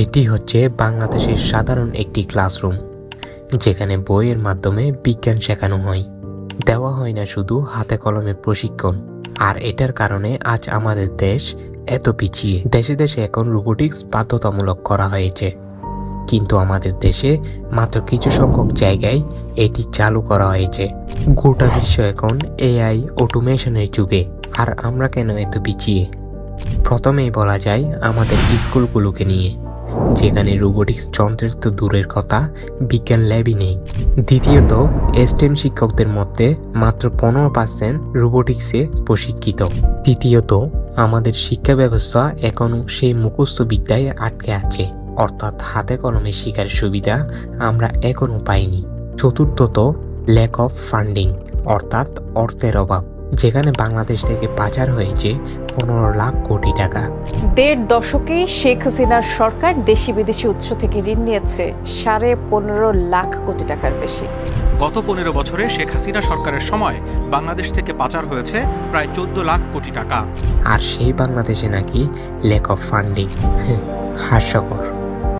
এটি হচ্ছে বাংলাদেশের সাধারণ একটি ক্লাসরুম, যেখানে বইয়ের মাধ্যমে বিজ্ঞান শেখানো হয়। দেওয়া হয় না শুধু হাতে কলমে প্রশিক্ষণ। আর এটার কারণে আজ আমাদের দেশ এত পিছিয়ে। দেশে দেশে এখন রোবোটিক্স বাধ্যতামূলক করা হয়েছে, কিন্তু আমাদের দেশে মাত্র কিছু সংখ্যক জায়গায় এটি চালু করা হয়েছে। গোটা বিশ্ব এখন এআই অটোমেশনের যুগে, আর আমরা কেন এত পিছিয়ে? প্রথমেই বলা যায় আমাদের স্কুলগুলোকে নিয়ে, যেখানে রোবোটিক্স যন্ত্রের তো দূরের কথা, বিজ্ঞান ল্যাবই নেই। দ্বিতীয়ত, স্টেম শিক্ষকদের মধ্যে মাত্র 15% রোবোটিক্সে প্রশিক্ষিত। তৃতীয়ত, আমাদের শিক্ষা ব্যবস্থা এখনও সেই মুখস্থ বিদ্যায় আটকে আছে, অর্থাৎ হাতে কলমে শেখার সুবিধা আমরা এখনও পাইনি। চতুর্থত, ল্যাক অফ ফান্ডিং, অর্থাৎ অর্থের অভাব, যেখানে বাংলাদেশ থেকে পাচার হয়েছে 15 লাখ কোটি টাকা। 1.5 দশকে শেখ হাসিনার সরকার দেশি বিদেশি উৎস থেকে ঋণ নিয়েছে 15.5 লাখ কোটি টাকার বেশি। গত 15 বছরে শেখ হাসিনা সরকারের সময় বাংলাদেশ থেকে পাচার হয়েছে প্রায় 14 লাখ কোটি টাকা। আর সেই বাংলাদেশে নাকি ল্যাক অফ ফান্ডিং, হাস্যকর।